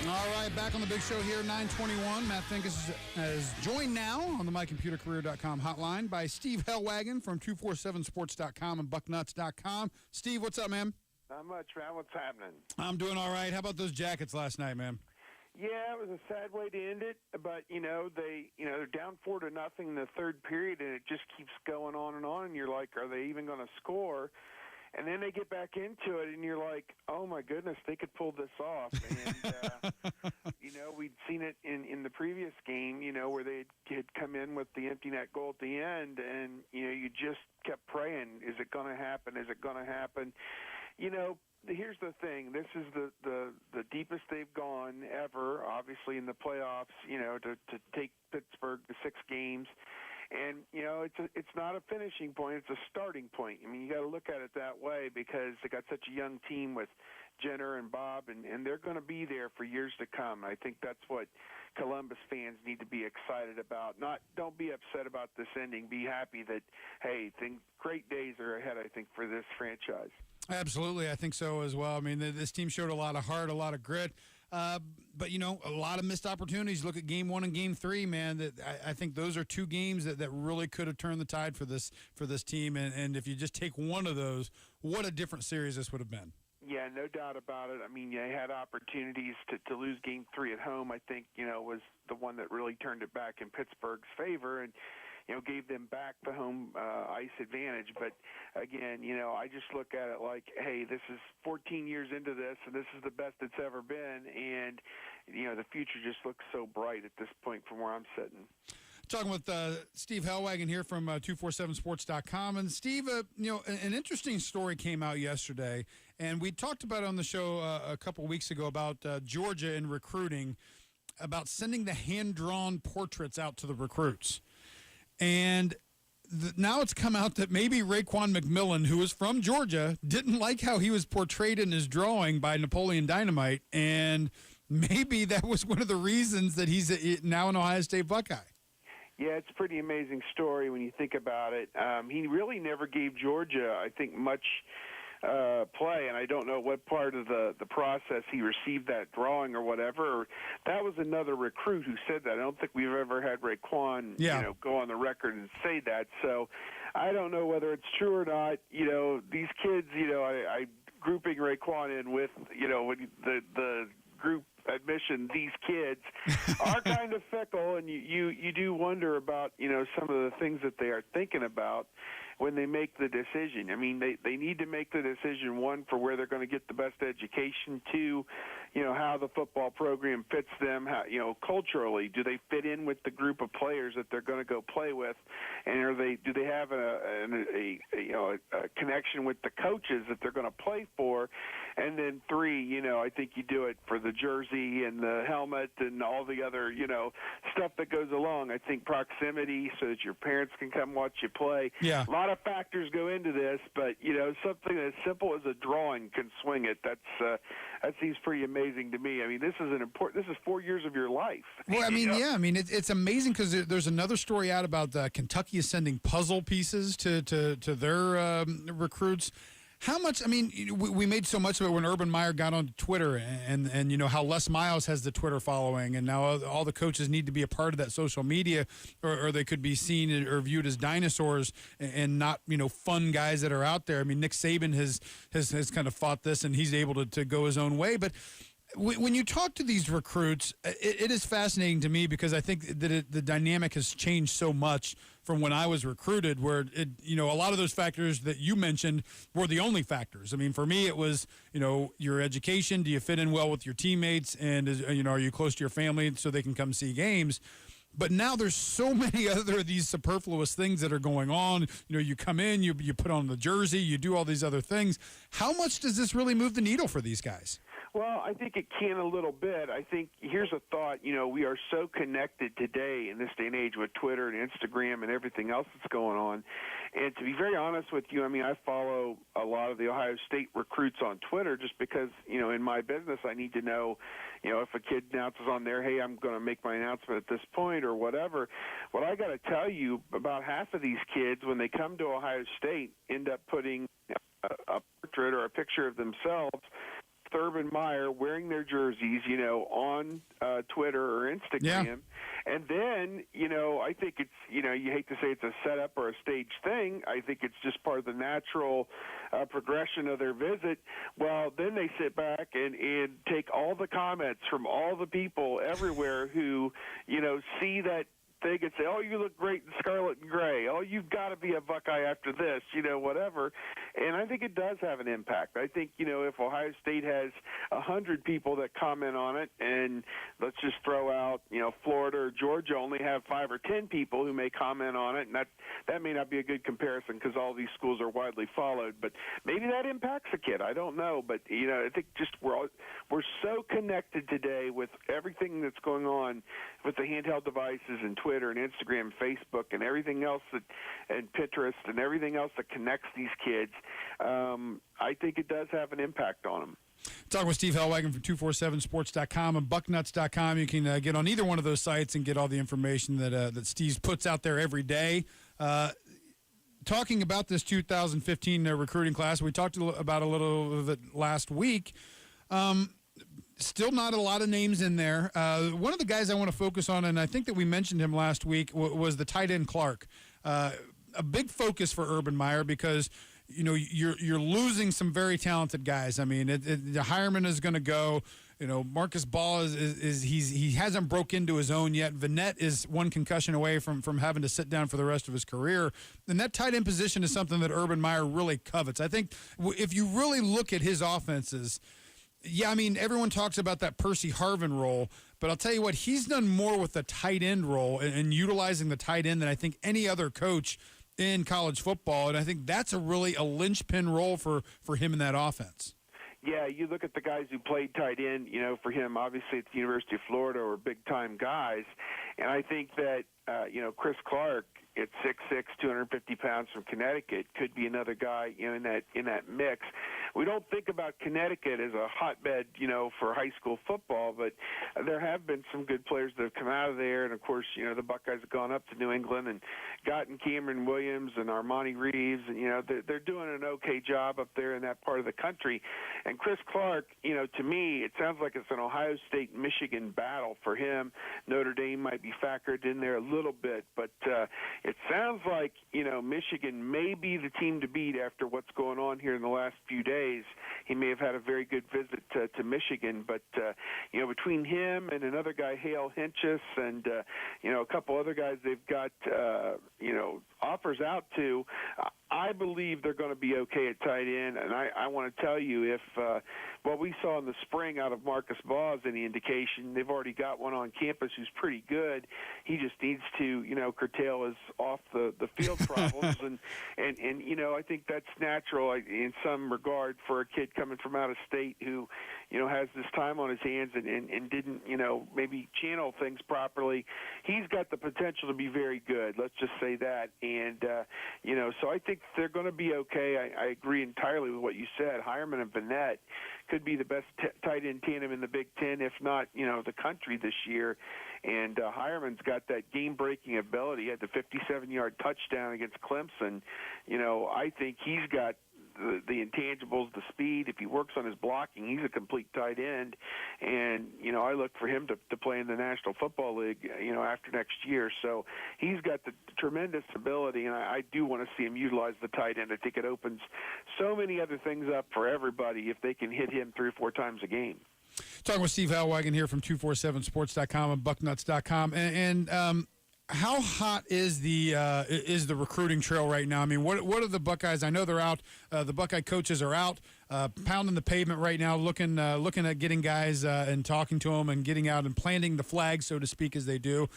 All right, back on the big show here, 921. Matt Finkus is joined now on the mycomputercareer.com hotline by Steve Helwagen from 247sports.com and bucknuts.com. Steve, what's up, man? Not much, man. What's happening? I'm doing all right. How about those Jackets last night, man? Yeah, it was a sad way to end it, but they're down 4-0 in the third period, and it just keeps going on, and you're like, are they even going to score? And then they get back into it, and you're like, oh, my goodness, they could pull this off. And, we'd seen it in the previous game, where they had come in with the empty net goal at the end, and, you just kept praying, is it going to happen? Is it going to happen? Here's the thing. This is the deepest they've gone ever, obviously, in the playoffs, to take Pittsburgh to 6 games. And, it's not a finishing point. It's a starting point. I mean, you got to look at it that way because they got such a young team with Jenner and Bob, and they're going to be there for years to come. I think that's what Columbus fans need to be excited about. Don't be upset about this ending. Be happy that, hey, great days are ahead, I think, for this franchise. Absolutely, I think so as well. I mean, this team showed a lot of heart, a lot of grit, but a lot of missed opportunities. Look at Game 1 and Game 3, man. That I think those are two games that really could have turned the tide for this team. And if you just take one of those, what a different series this would have been. Yeah, no doubt about it. I mean, they had opportunities to lose Game 3 at home. I think was the one that really turned it back in Pittsburgh's favor, and gave them back the home ice advantage. But again, I just look at it like, hey, this is 14 years into this, and this is the best it's ever been. And, the future just looks so bright at this point from where I'm sitting. Talking with Steve Helwagen here from 247sports.com. And Steve, an interesting story came out yesterday, and we talked about it on the show a couple weeks ago about Georgia and recruiting, about sending the hand-drawn portraits out to the recruits. And now it's come out that maybe Raekwon McMillan, who is from Georgia, didn't like how he was portrayed in his drawing by Napoleon Dynamite, and maybe that was one of the reasons that he's now an Ohio State Buckeye. Yeah, it's a pretty amazing story when you think about it. He really never gave Georgia, I think, much play, and I don't know what part of the process he received that drawing or whatever. That was another recruit who said that. I don't think we've ever had Raekwon, go on the record and say that. So I don't know whether it's true or not. These kids, I grouping Raekwon in with, when the group admission, these kids are kind of fickle, and you do wonder about, some of the things that they are thinking about when they make the decision. I mean, they need to make the decision, one, for where they're going to get the best education, two, how the football program fits them, how, culturally, do they fit in with the group of players that they're going to go play with, and do they have a connection with the coaches that they're going to play for, and then three, I think you do it for the jersey and the helmet and all the other, stuff that goes along. I think proximity so that your parents can come watch you play. Yeah. A lot of factors go into this, but something as simple as a drawing can swing it. That seems pretty amazing to me. I mean, this is 4 years of your life. Well, I mean, yeah, I mean, it's amazing because there's another story out about Kentucky is sending puzzle pieces to their recruits. How much, I mean, we made so much of it when Urban Meyer got on Twitter and how Les Miles has the Twitter following, and now all the coaches need to be a part of that social media or they could be seen or viewed as dinosaurs and not, fun guys that are out there. I mean, Nick Saban has kind of fought this, and he's able to go his own way. But when you talk to these recruits, it is fascinating to me because I think that the dynamic has changed so much from when I was recruited, where a lot of those factors that you mentioned were the only factors. I mean, for me, it was your education. Do you fit in well with your teammates, and are you close to your family so they can come see games? But now there's so many other of these superfluous things that are going on. You come in, you put on the jersey, you do all these other things. How much does this really move the needle for these guys? Well, I think it can a little bit. I think here's a thought. We are so connected today in this day and age with Twitter and Instagram and everything else that's going on. And to be very honest with you, I mean, I follow a lot of the Ohio State recruits on Twitter just because, in my business, I need to know, if a kid announces on there, hey, I'm going to make my announcement at this point or whatever. Well, I got to tell you, about half of these kids, when they come to Ohio State, end up putting a portrait or a picture of themselves Urban Meyer wearing their jerseys, on Twitter or Instagram. Yeah. And then, I think it's, you hate to say it's a setup or a staged thing. I think it's just part of the natural progression of their visit. Well, then they sit back and take all the comments from all the people everywhere who, see that thing and say, oh, you look great in scarlet and gray. Oh, you've got to be a Buckeye after this, whatever. And I think it does have an impact. I think, if Ohio State has 100 people that comment on it, and let's just throw out, Florida or Georgia only have 5 or 10 people who may comment on it, and that may not be a good comparison because all these schools are widely followed. But maybe that impacts a kid. I don't know. But, I think just we're so connected today with everything that's going on with the handheld devices and Twitter and Instagram, Facebook, and everything else and Pinterest and everything else that connects these kids. I think it does have an impact on them. Talking with Steve Helwagen from 247sports.com and bucknuts.com. You can get on either one of those sites and get all the information that Steve puts out there every day. Talking about this 2015 recruiting class, we talked about a little of it last week. Still not a lot of names in there. One of the guys I want to focus on, and I think that we mentioned him last week, was the tight end Clark. A big focus for Urban Meyer because you're losing some very talented guys. I mean, the Hireman is going to go. Marcus Ball he hasn't broke into his own yet. Vanette is one concussion away from having to sit down for the rest of his career. And that tight end position is something that Urban Meyer really covets. I think if you really look at his offenses. Yeah, I mean, everyone talks about that Percy Harvin role, but I'll tell you what, he's done more with the tight end role and utilizing the tight end than I think any other coach in college football, and I think that's a linchpin role for him in that offense. Yeah, you look at the guys who played tight end, for him, obviously at the University of Florida were big-time guys, and I think that, Chris Clark at 6'6", 250 pounds from Connecticut could be another guy in that mix. We don't think about Connecticut as a hotbed, for high school football, but there have been some good players that have come out of there, and of course, the Buckeyes have gone up to New England and gotten Cameron Williams and Armani Reeves, and they're doing an okay job up there in that part of the country. And Chris Clark, to me, it sounds like it's an Ohio State-Michigan battle for him. Notre Dame might be factored in there a little bit, but it sounds like, Michigan may be the team to beat after what's going on here in the last few days. He may have had a very good visit to Michigan, but, between him and another guy, Hale Hinchis, and, a couple other guys they've got, offers out to, I believe they're going to be okay at tight end, and I want to tell you if what we saw in the spring out of Marcus Baugh is any indication, they've already got one on campus who's pretty good. He just needs to, curtail his off the field problems, and I think that's natural in some regard for a kid coming from out of state who, has this time on his hands and didn't, maybe channel things properly. He's got the potential to be very good. Let's just say that, and so I think they're going to be okay. I agree entirely with what you said. Hireman and Vanette could be the best tight end tandem in the Big Ten, if not, the country this year. And Hireman's got that game-breaking ability. He had the 57-yard touchdown against Clemson. I think he's got the intangibles, the speed. If he works on his blocking, he's a complete tight end. And, I look for him to play in the National Football League, after next year. So he's got the tremendous ability, and I do want to see him utilize the tight end. I think it opens so many other things up for everybody if they can hit him 3 or 4 times a game. Talking with Steve Helwagen here from 247sports.com and bucknuts.com. And how hot is the recruiting trail right now? I mean, what are the Buckeyes? I know they're out. The Buckeye coaches are out, pounding the pavement right now, looking at getting guys and talking to them and getting out and planting the flag, so to speak, as they do.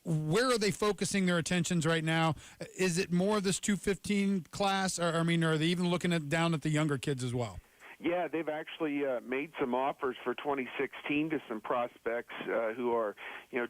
Where are they focusing their attentions right now? Is it more of this 215 class, or are they even looking down at the younger kids as well? Yeah, they've actually made some offers for 2016 to some prospects who are,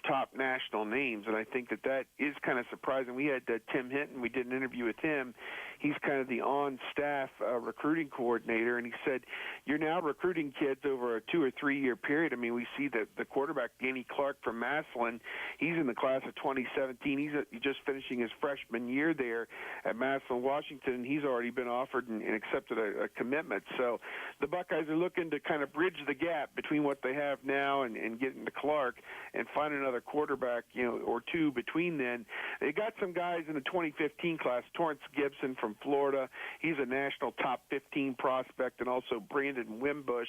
top national names, and I think that is kind of surprising. We had Tim Hinton. We did an interview with him. He's kind of the on-staff recruiting coordinator, and he said, you're now recruiting kids over a 2 or 3 year period. I mean, we see that the quarterback, Danny Clark from Massillon, he's in the class of 2017. He's just finishing his freshman year there at Massillon, Washington, and he's already been offered and accepted a commitment. So the Buckeyes are looking to kind of bridge the gap between what they have now and getting to Clark and find another quarterback, or two between then. They got some guys in the 2015 class, Torrance Gibson from Florida. He's a national top 15 prospect, and also Brandon Wimbush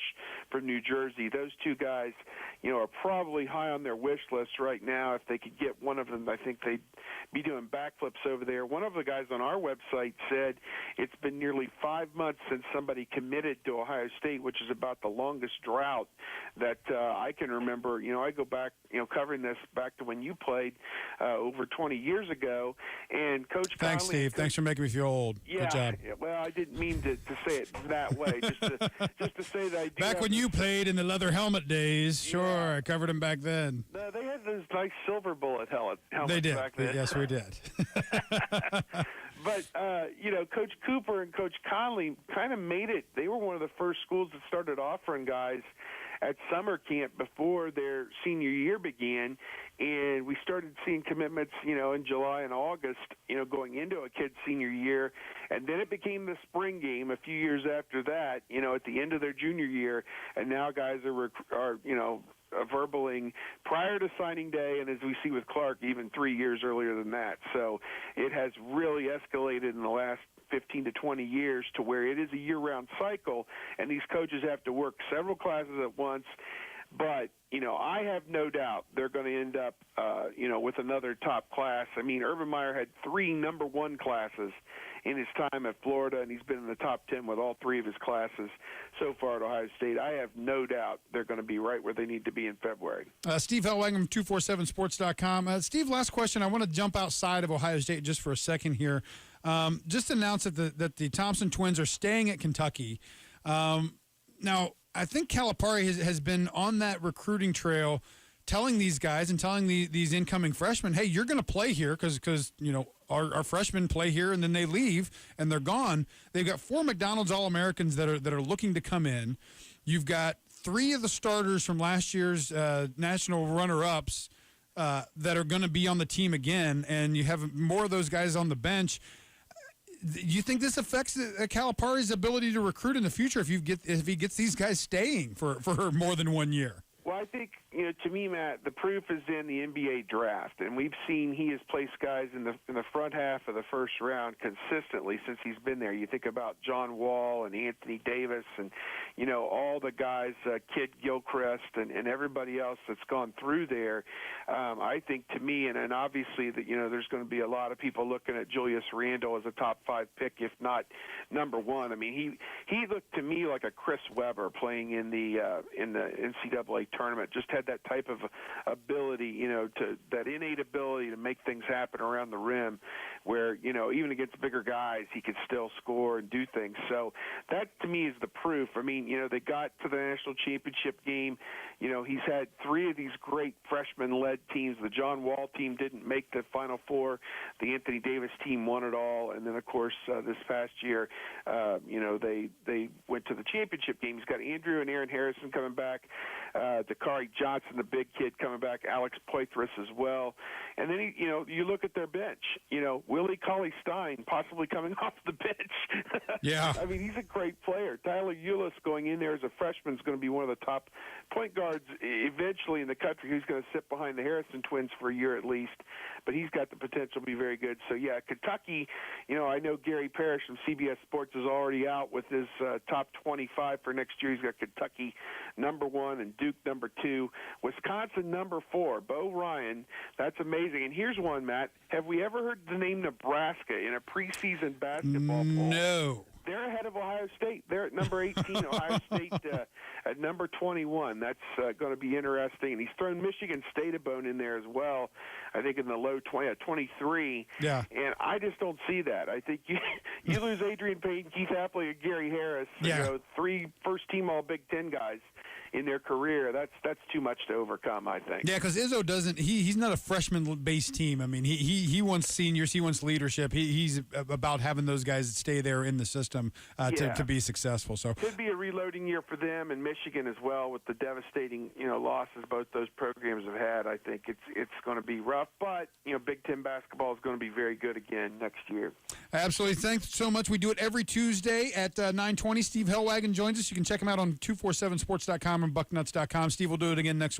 from New Jersey. Those two guys, are probably high on their wish list right now. If they could get one of them, I think they'd be doing backflips over there. One of the guys on our website said it's been nearly 5 months since somebody committed to Ohio State, which is about the longest drought that I can remember. I go back, covering this back to when you played over 20 years ago. And Coach Thanks, Conley, Steve. Thanks for making me feel old. Yeah, Good job. Well, I didn't mean to say it that way. Just to say that I do Back when you played in the leather helmet days, sure, Yeah. I covered them back then. No, they had those nice silver bullet helmets They did. back then. Yes, we did. But, Coach Cooper and Coach Conley kind of made it. They were one of the first schools that started offering guys at summer camp before their senior year began, and we started seeing commitments, in July and August, going into a kid's senior year, and then it became the spring game a few years after that, at the end of their junior year, and now guys are verbaling prior to signing day, and as we see with Clark, even 3 years earlier than that. So it has really escalated in the last 15 to 20 years to where it is a year-round cycle, and these coaches have to work several classes at once. But, I have no doubt they're going to end up, with another top class. I mean, Urban Meyer had 3 number 1 classes in his time at Florida, and he's been in the top 10 with all 3 of his classes so far at Ohio State. I have no doubt they're going to be right where they need to be in February. Steve Helwagen from 247sports.com. Steve, last question. I want to jump outside of Ohio State just for a second here. Just announced that the Thompson twins are staying at Kentucky. Now, I think Calipari has been on that recruiting trail telling these guys and telling these incoming freshmen, hey, you're going to play here because our freshmen play here and then they leave and they're gone. They've got 4 McDonald's All-Americans that are looking to come in. You've got 3 of the starters from last year's national runner-ups that are going to be on the team again, and you have more of those guys on the bench. Do you think this affects Calipari's ability to recruit in the future if he gets these guys staying for more than 1 year? Well, I think, to me, Matt, the proof is in the NBA draft, and we've seen he has placed guys in the front half of the first round consistently since he's been there. You think about John Wall and Anthony Davis and, all the guys, Kid Gilchrist and everybody else that's gone through there. I think, to me, and obviously that there's going to be a lot of people looking at Julius Randle as a top 5 pick, if not number 1. I mean, he looked to me like a Chris Webber playing in the NCAA tournament. Just had that type of ability, that innate ability to make things happen around the rim where, even against bigger guys, he could still score and do things. So that, to me, is the proof. I mean, they got to the national championship game. He's had 3 of these great freshman-led teams. The John Wall team didn't make the Final Four. The Anthony Davis team won it all. And then, of course, this past year, they went to the championship game. He's got Andrew and Aaron Harrison coming back, Dakari Johnson, the big kid, coming back, Alex Poitras as well. And then, you look at their bench, Willie Cauley-Stein possibly coming off the bench. Yeah. I mean, he's a great player. Tyler Ulis going in there as a freshman is going to be one of the top point guards eventually in the country who's going to sit behind the Harrison twins for a year at least. But he's got the potential to be very good. So, yeah, Kentucky, I know Gary Parrish from CBS Sports is already out with his top 25 for next year. He's got Kentucky number 1 and Duke number 2. Wisconsin number 4, Bo Ryan. That's amazing. And here's one, Matt. Have we ever heard the name Nebraska in a preseason basketball poll? No. They're ahead of Ohio State. They're at number 18. Ohio State at number 21. That's going to be interesting. And he's thrown Michigan State a bone in there as well, I think in the low 23. Yeah. And I just don't see that. I think you lose Adrian Payton, Keith Appley, and Gary Harris, 3 first-team All-Big Ten guys in their career, that's too much to overcome, I think. Yeah, because Izzo doesn't. He's not a freshman-based team. I mean, he wants seniors. He wants leadership. He's about having those guys stay there in the system to be successful. So could be a reloading year for them and Michigan as well with the devastating losses both those programs have had. I think it's going to be rough, but Big Ten basketball is going to be very good again next year. Absolutely. Thanks so much. We do it every Tuesday at 9:20. Steve Helwagen joins us. You can check him out on 247sports.com and bucknuts.com. Steve will do it again next week.